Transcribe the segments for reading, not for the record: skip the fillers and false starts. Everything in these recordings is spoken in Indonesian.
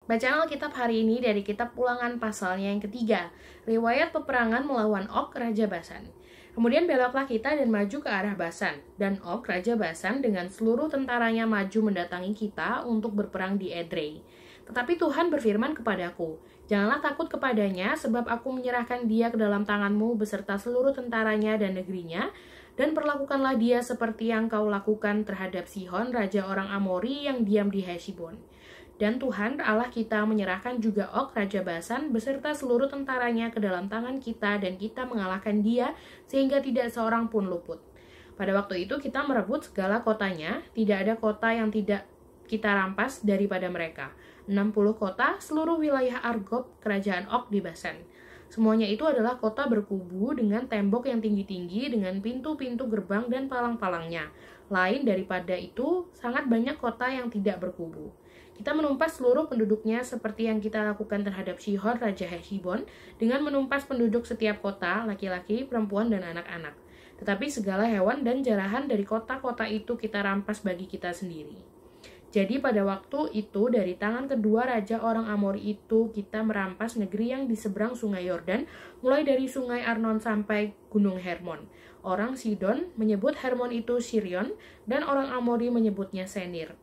Bacaan Alkitab hari ini dari kitab Ulangan pasalnya yang ketiga, riwayat peperangan melawan Og, Raja Basan. Kemudian beloklah kita dan maju ke arah Basan, dan Og, Raja Basan dengan seluruh tentaranya maju mendatangi kita untuk berperang di Edrei. Tetapi Tuhan berfirman kepadaku, janganlah takut kepadanya, sebab aku menyerahkan dia ke dalam tanganmu beserta seluruh tentaranya dan negerinya, dan perlakukanlah dia seperti yang kau lakukan terhadap Sihon, Raja orang Amori yang diam di Heshbon. Dan Tuhan Allah kita menyerahkan juga Og, Raja Basan, beserta seluruh tentaranya ke dalam tangan kita, dan kita mengalahkan dia, sehingga tidak seorang pun luput. Pada waktu itu kita merebut segala kotanya, tidak ada kota yang tidak kita rampas daripada mereka. 60 kota, seluruh wilayah Argob, kerajaan Og di Basan. Semuanya itu adalah kota berkubu dengan tembok yang tinggi-tinggi, dengan pintu-pintu gerbang dan palang-palangnya. Lain daripada itu, sangat banyak kota yang tidak berkubu. Kita menumpas seluruh penduduknya seperti yang kita lakukan terhadap Sihon, Raja Heshbon, dengan menumpas penduduk setiap kota, laki-laki, perempuan, dan anak-anak. Tetapi segala hewan dan jarahan dari kota-kota itu kita rampas bagi kita sendiri. Jadi pada waktu itu dari tangan kedua raja orang Amori itu kita merampas negeri yang di seberang sungai Yordan, mulai dari sungai Arnon sampai gunung Hermon. Orang Sidon menyebut Hermon itu Sirion, dan orang Amori menyebutnya Senir.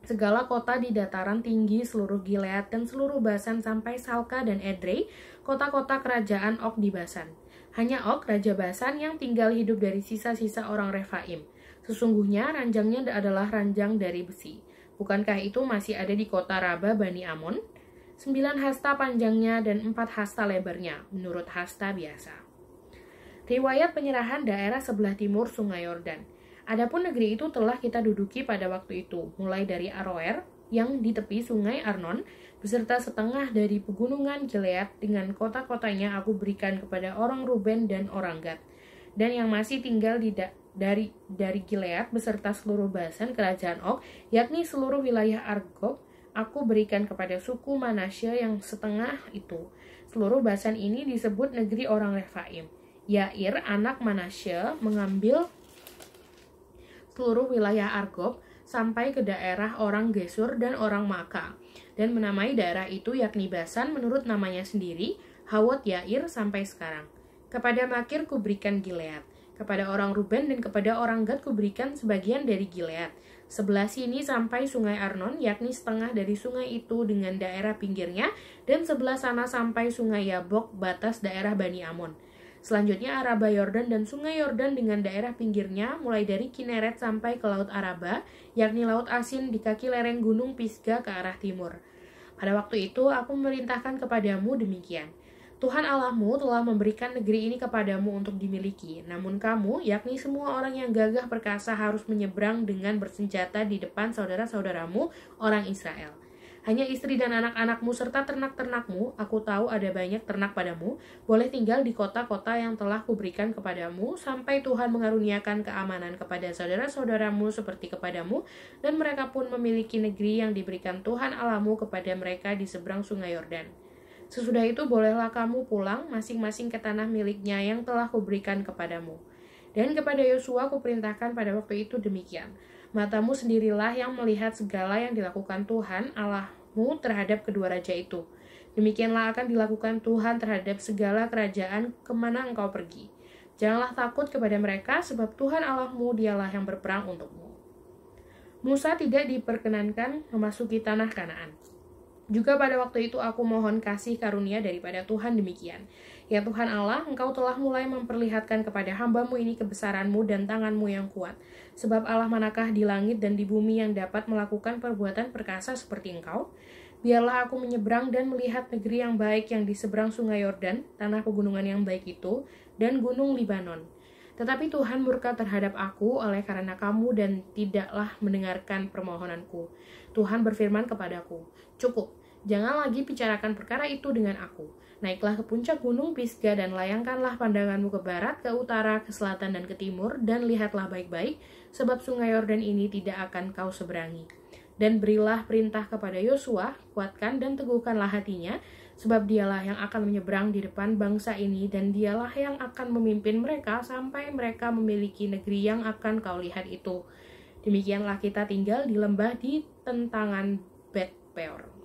Segala kota di dataran tinggi, seluruh Gilead dan seluruh Basan sampai Salka dan Edrei, kota-kota kerajaan Og di Basan. Hanya Og, Raja Basan, yang tinggal hidup dari sisa-sisa orang Refaim. Sesungguhnya ranjangnya adalah ranjang dari besi. Bukankah itu masih ada di kota Raba Bani Amon? 9 hasta panjangnya dan 4 hasta lebarnya, menurut hasta biasa. Riwayat penyerahan daerah sebelah timur sungai Yordan. Adapun negeri itu telah kita duduki pada waktu itu, mulai dari Aroer yang di tepi sungai Arnon, beserta setengah dari pegunungan Gilead dengan kota-kotanya aku berikan kepada orang Ruben dan orang Gad. Dan yang masih tinggal dari Gilead beserta seluruh Basan kerajaan Og, yakni seluruh wilayah Argob, aku berikan kepada suku Manasye yang setengah itu. Seluruh Basan ini disebut negeri orang Refaim. Yair, anak Manasye, mengambil seluruh wilayah Argob sampai ke daerah orang Gesur dan orang Maka, dan menamai daerah itu yakni Basan menurut namanya sendiri, Hawot Yair sampai sekarang. Kepada Makir kuberikan Gilead, kepada orang Ruben dan kepada orang Gad kuberikan sebagian dari Gilead, sebelah sini sampai sungai Arnon, yakni setengah dari sungai itu dengan daerah pinggirnya, dan sebelah sana sampai sungai Yabok, batas daerah Bani Amon. Selanjutnya Araba Yordan dan sungai Yordan dengan daerah pinggirnya, mulai dari Kineret sampai ke Laut Araba, yakni Laut Asin di kaki lereng Gunung Pisga ke arah timur. Pada waktu itu aku memerintahkan kepadamu demikian. Tuhan Allahmu telah memberikan negeri ini kepadamu untuk dimiliki, namun kamu, yakni semua orang yang gagah perkasa harus menyeberang dengan bersenjata di depan saudara-saudaramu, orang Israel. Hanya istri dan anak-anakmu serta ternak-ternakmu, aku tahu ada banyak ternak padamu, boleh tinggal di kota-kota yang telah kuberikan kepadamu, sampai Tuhan mengaruniakan keamanan kepada saudara-saudaramu seperti kepadamu, dan mereka pun memiliki negeri yang diberikan Tuhan Allahmu kepada mereka di seberang sungai Yordan. Sesudah itu bolehlah kamu pulang masing-masing ke tanah miliknya yang telah kuberikan kepadamu. Dan kepada Yosua kuperintahkan pada waktu itu demikian. Matamu sendirilah yang melihat segala yang dilakukan Tuhan Allahmu terhadap kedua raja itu. Demikianlah akan dilakukan Tuhan terhadap segala kerajaan kemana engkau pergi. Janganlah takut kepada mereka, sebab Tuhan Allahmu dialah yang berperang untukmu. Musa tidak diperkenankan memasuki tanah Kanaan. Juga pada waktu itu aku mohon kasih karunia daripada Tuhan demikian. Ya Tuhan Allah, engkau telah mulai memperlihatkan kepada hambamu ini kebesaranmu dan tanganmu yang kuat. Sebab Allah manakah di langit dan di bumi yang dapat melakukan perbuatan perkasa seperti engkau? Biarlah aku menyeberang dan melihat negeri yang baik yang di seberang sungai Yordan, tanah pegunungan yang baik itu, dan gunung Libanon. Tetapi Tuhan murka terhadap aku oleh karena kamu dan tidaklah mendengarkan permohonanku. Tuhan berfirman kepadaku, cukup, jangan lagi bicarakan perkara itu dengan aku. Naiklah ke puncak gunung Pisga dan layangkanlah pandanganmu ke barat, ke utara, ke selatan, dan ke timur, dan lihatlah baik-baik, sebab sungai Yordan ini tidak akan kau seberangi. Dan berilah perintah kepada Yosua, kuatkan dan teguhkanlah hatinya, sebab dialah yang akan menyeberang di depan bangsa ini, dan dialah yang akan memimpin mereka sampai mereka memiliki negeri yang akan kau lihat itu. Demikianlah kita tinggal di lembah di tentangan Bet Peor.